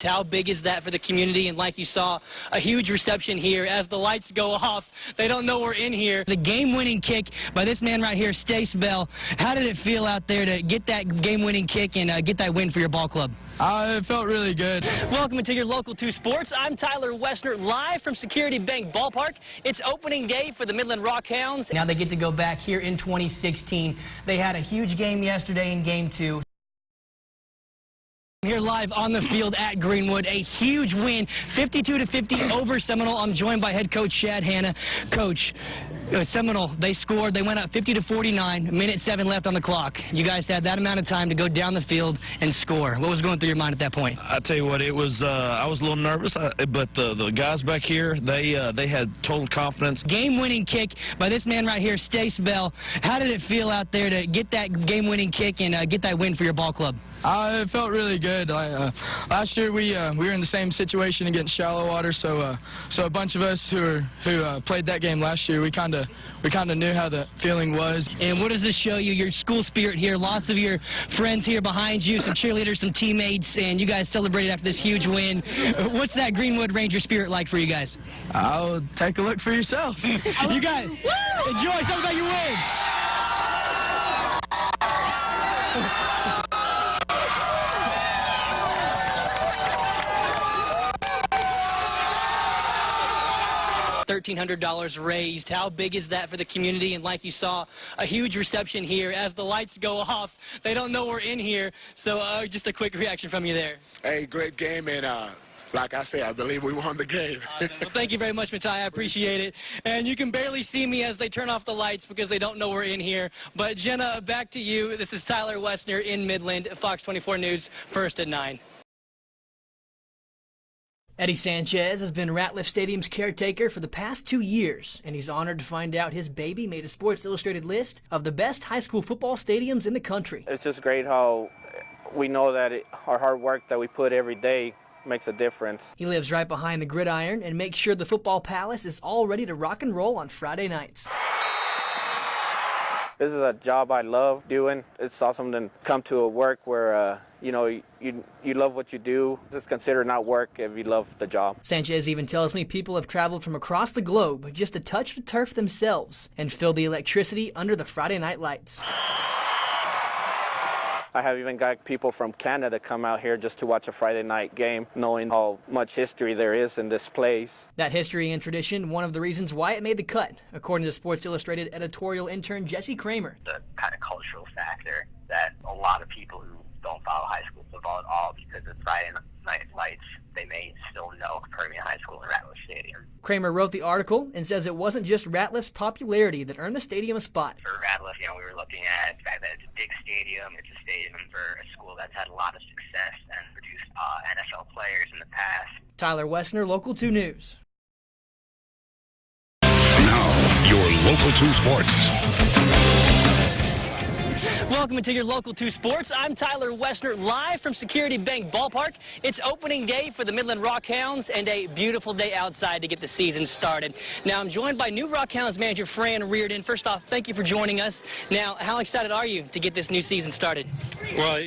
How big is that for the community? And like you saw, a huge reception here as the lights go off. They don't know we're in here. The game-winning kick by this man right here, Stace Bell. How did it feel out there to get that game-winning kick and get that win for your ball club? It felt really good. Welcome to your Local 2 Sports. I'm Tyler Woessner, live from Security Bank Ballpark. It's opening day for the Midland Rockhounds. Now they get to go back here in 2016. They had a huge game yesterday in Game 2. Here live on the field at Greenwood, a huge win, 52-50 over Seminole. I'm joined by head coach Shad Hanna. Coach, Seminole, they scored. They went up 50-49, minute 7 left on the clock. You guys had that amount of time to go down the field and score. What was going through your mind at that point? I tell you what, it was. I was a little nervous, but the guys back here, they had total confidence. Game-winning kick by this man right here, Stace Bell. How did it feel out there to get that game-winning kick and get that win for your ball club? It felt really good. Last year we were in the same situation against Shallow Water, so a bunch of us who played that game last year, we kind of knew how the feeling was. And what does this show you? Your school spirit here, lots of your friends here behind you, some cheerleaders, some teammates, and you guys celebrated after this huge win. What's that Greenwood Ranger spirit like for you guys? I'll take a look for yourself. You guys enjoy. Celebrate your win. $1,300 raised. How big is that for the community? And like you saw, a huge reception here as the lights go off. They don't know we're in here. So just a quick reaction from you there. Hey, great game, and like I say, I believe we won the game. Awesome. Well, thank you very much, Matai. I appreciate it. And you can barely see me as they turn off the lights because they don't know we're in here. But Jenna, back to you. This is Tyler Woessner in Midland, Fox 24 News, first at 9. Eddie Sanchez has been Ratliff Stadium's caretaker for the past 2 years, and he's honored to find out his baby made a Sports Illustrated list of the best high school football stadiums in the country. It's just great how we know that our hard work that we put every day makes a difference. He lives right behind the gridiron and makes sure the Football Palace is all ready to rock and roll on Friday nights. This is a job I love doing. It's awesome to come to a work where you love what you do. It's considered not work if you love the job. Sanchez even tells me people have traveled from across the globe just to touch the turf themselves and feel the electricity under the Friday night lights. I have even got people from Canada come out here just to watch a Friday night game, knowing how much history there is in this place. That history and tradition, one of the reasons why it made the cut, according to Sports Illustrated editorial intern Jesse Kramer. The kind of cultural factor that a lot of people who don't follow high school football at all, because of Friday night lights, they may still know Permian High School and Ratliff Stadium. Kramer wrote the article and says it wasn't just Ratliff's popularity that earned the stadium a spot. For Ratliff, we were looking at the fact that it's a big stadium. It's a stadium for a school that's had a lot of success and produced NFL players in the past. Tyler Woessner, Local 2 News. Now, your Local 2 Sports. Welcome to your Local 2 Sports. I'm Tyler Woessner, live from Security Bank Ballpark. It's opening day for the Midland Rockhounds and a beautiful day outside to get the season started. Now, I'm joined by new Rockhounds manager Fran Reardon. First off, thank you for joining us. Now, how excited are you to get this new season started? Well,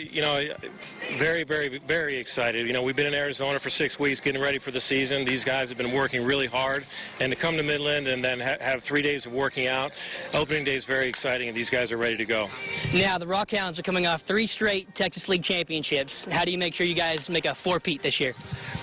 very, very, very excited. We've been in Arizona for 6 weeks getting ready for the season. These guys have been working really hard, and to come to Midland and then have 3 days of working out, opening day is very exciting, and these guys are ready to go. Now, the Rockhounds are coming off 3 straight Texas League championships. How do you make sure you guys make a four-peat this year?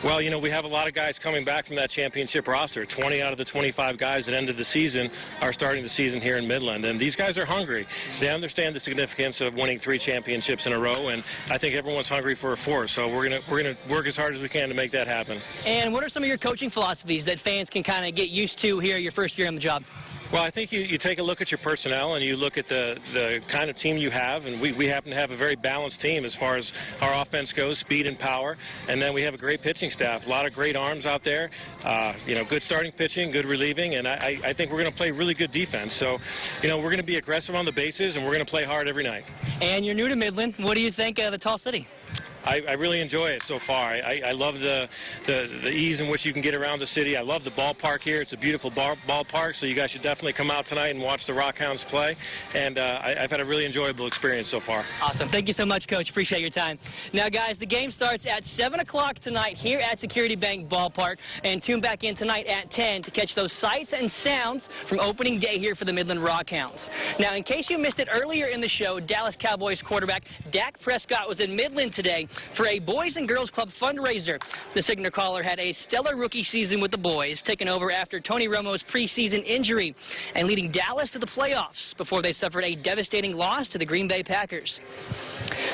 Well, we have a lot of guys coming back from that championship roster. 20 out of the 25 guys that ended the season are starting the season here in Midland, and these guys are hungry. They understand the significance of winning 3 championships in a row, and I think everyone's hungry for a 4th. So we're gonna work as hard as we can to make that happen. And what are some of your coaching philosophies that fans can kind of get used to here your first year on the job? Well, I think you take a look at your personnel and you look at the kind of team you have, and we happen to have a very balanced team as far as our offense goes, speed and power, and then we have a great pitching staff, a lot of great arms out there, good starting pitching, good relieving, and I think we're going to play really good defense. So, we're going to be aggressive on the bases, and we're going to play hard every night. And you're new to Midland. What do you think of the Tall City? I really enjoy it so far. I love the ease in which you can get around the city. I love the ballpark here. It's a beautiful ballpark, so you guys should definitely come out tonight and watch the Rockhounds play. And I've had a really enjoyable experience so far. Awesome. Thank you so much, Coach. Appreciate your time. Now, guys, the game starts at 7 o'clock tonight here at Security Bank Ballpark. And tune back in tonight at 10 to catch those sights and sounds from opening day here for the Midland Rockhounds. Now, in case you missed it earlier in the show, Dallas Cowboys quarterback Dak Prescott was in Midland today for a Boys and Girls Club fundraiser. The Signature Caller had a stellar rookie season with the boys, taking over after Tony Romo's preseason injury and leading Dallas to the playoffs before they suffered a devastating loss to the Green Bay Packers.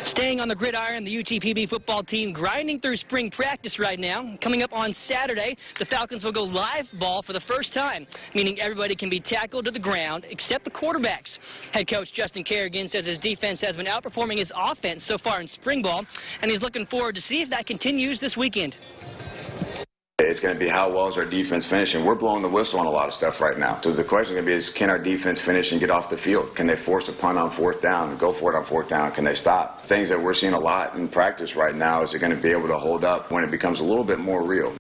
Staying on the gridiron, the UTPB football team grinding through spring practice right now. Coming up on Saturday, the Falcons will go live ball for the first time, meaning everybody can be tackled to the ground except the quarterbacks. Head coach Justin Kerrigan says his defense has been outperforming his offense so far in spring ball, and he's looking forward to see if that continues this weekend. It's going to be how well is our defense finishing. We're blowing the whistle on a lot of stuff right now. So the question is going to be is can our defense finish and get off the field? Can they force a punt on fourth down and go for it on fourth down? Can they stop? Things that we're seeing a lot in practice right now is they're going to be able to hold up when it becomes a little bit more real.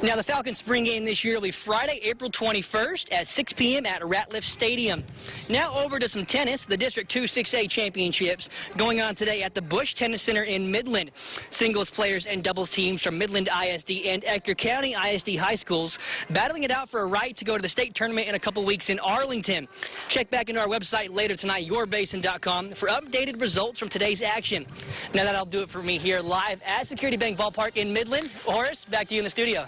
Now, the Falcons spring game this year will be Friday, April 21st at 6 p.m. at Ratliff Stadium. Now over to some tennis. The District 2 6A Championships going on today at the Bush Tennis Center in Midland. Singles players and doubles teams from Midland ISD and Edgar County ISD high schools battling it out for a right to go to the state tournament in a couple weeks in Arlington. Check back into our website later tonight, yourbasin.com, for updated results from today's action. Now that'll do it for me here live at Security Bank Ballpark in Midland. Horace, back to you in the studio.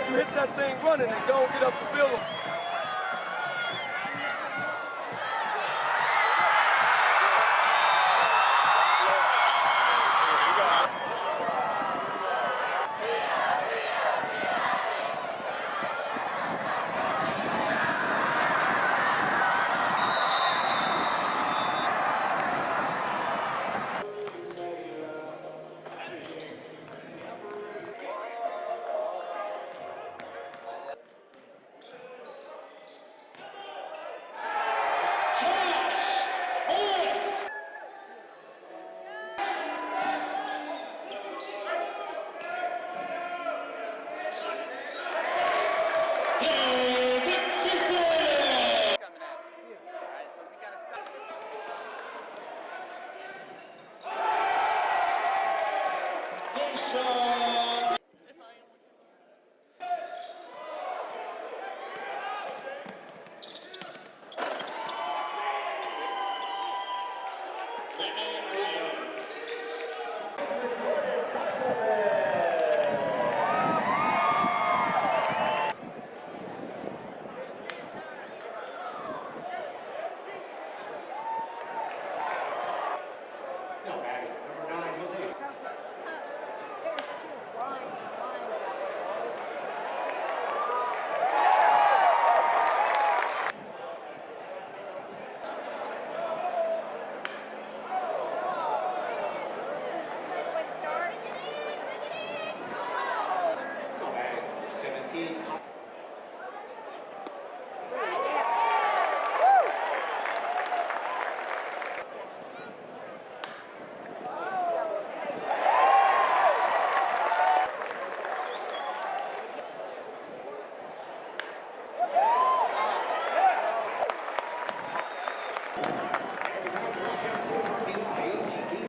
You hit that thing running and don't get up the field. Nation.